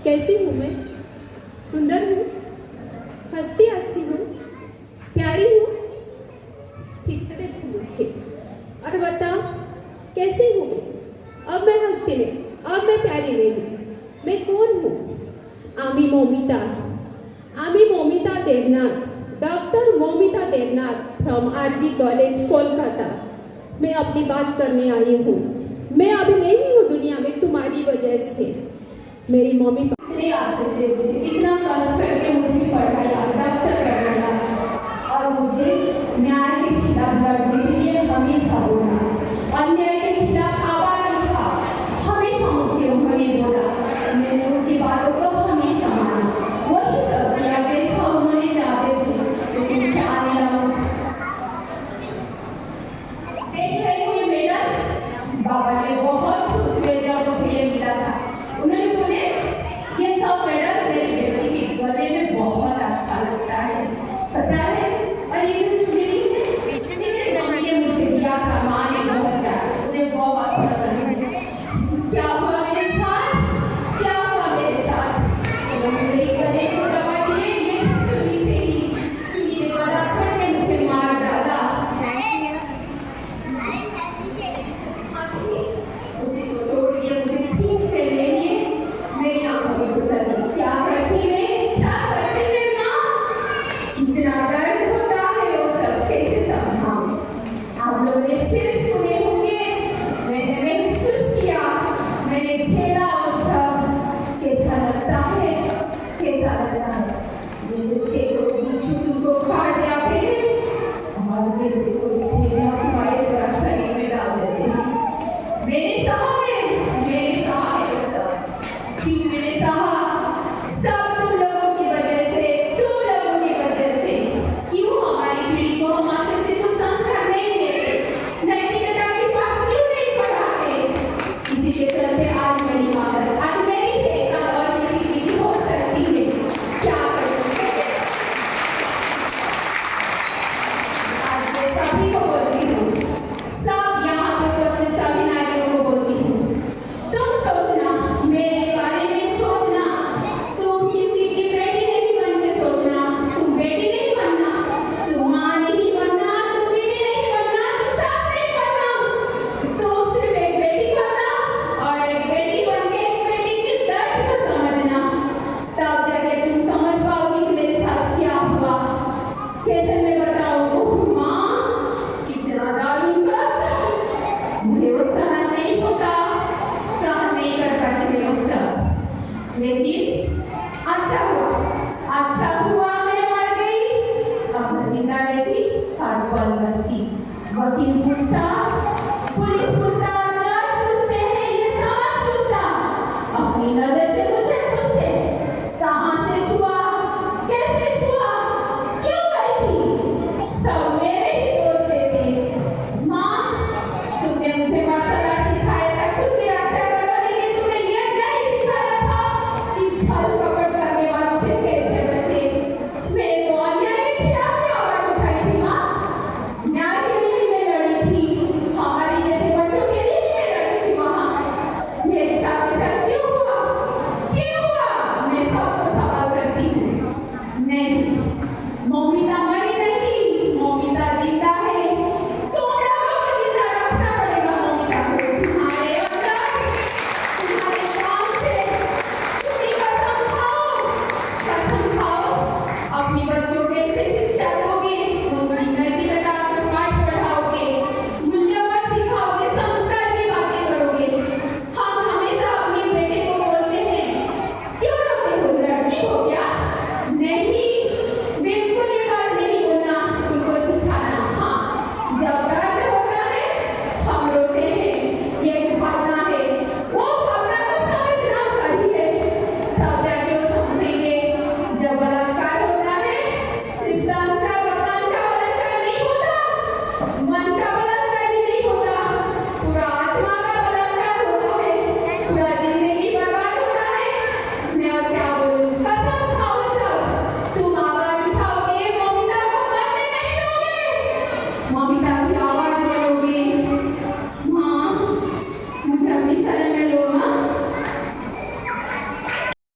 कैसी हूँ मैं? सुंदर हूँ, हंसती अच्छी हूँ, प्यारी हूँ। ठीक से देखो मुझे और बताओ कैसी हूँ मैं? अब मैं हंसती नहीं, अब मैं प्यारी नहीं। मैं कौन हूँ? आमी Moumita Debnath, doctor Moumita Debnath from RG college Kolkata. मैं अपनी बात करने आई हूँ। मैं अभी नहीं हूँ दुनिया में तुम्हारी वजह से। मेरी मम्मी इतने अच्छे से मुझे इतना कष्ट करके मुझे पढ़ाया, डॉक्टर बनाया और मुझे न्याय के खिलाफ लड़ने के लिए हमेशा बोला, अन्याय के खिलाफ आवाज उठा, हमेशा मुझे उन्होंने बोला। मैंने उनकी बातों को हमेशा माना, वही सब किया जैसा उन्होंने चाहते थे। लेकिन क्या मिला मुझे? देख रही हुई मेडल, बाबा ने बहुत खुश हुए जब मुझे ये मिला था। उन्होंने बोले ये सब मेडल मेरी बेटी के गले में बहुत अच्छा लगता है, पता है। और ये जो चुनरी है ये मेरी मम्मी ने मुझे दिया था, माँ ने बहुत प्यार से, मुझे बहुत पसंद है। क्या हुआ मेरे साथ? क्या हुआ मेरे साथ? उन्होंने मेरे गले को दबा दिए, ये चुन्नी से ही चुन्नी में गला फट के मुझे मार डाला। चश्मा थी उसे तो तोड़ दिया, मुझे खींच के ले लिए, मेरी आंखों में गुजर दी। क्या करती मैं माँ? कितना दर्द होता है वो सब कैसे समझाऊं? आप लोगों ने सिर्फ सुने होंगे, मैंने महसूस किया, मैंने झेला वो सब। कैसा लगता है जैसे सैकड़ों बिच्छू तुमको काट जाते हैं और जैसे कोई भेजा तुम्हारे पूरा शरीर में डाल देते हैं। मैंने सहा है वो सब। क्यों मैंने सहा? सब तुम लोगों की वजह से, तुम लोगों की वजह से। क्यों हमारी पीढ़ी को हम अच्छे से कुछ संस्कार नहीं देते, नैतिकता की पाठ क्यों नहीं पढ़ाते? इसी के चलते आज मेरी हालत, आज मेरी है, कल और किसी की भी हो सकती है। क्या करूं? आज मैं सभी को बोलती हूँ, सब यहाँ पे उपस्थित सभी नारियों को बोलती हूँ, तुम सोचना, मेरे बारे में सोचना। तुम किसी की बेटी नहीं बन के सोचना, तुम बेटी नहीं बनना, तुम माँ नहीं बनना, तुम बीवी नहीं बनना, तुम सास नहीं बनना। तुम सिर्फ एक बेटी बनना और एक बेटी बन के एक बेटी के दर्द को समझना। तब जाके तुम समझ पाओगी कि मेरे साथ क्या हुआ। कैसे मैं बताऊँ माँ, कितना दारुण कष्ट, मुझे वो सहन नहीं होता, सहन नहीं कर पाती मैं वो सब। लेकिन अच्छा हुआ मैं मर गई। अब मैं जिंदा रहती हर पल मरती। वकील पूछता, पुलिस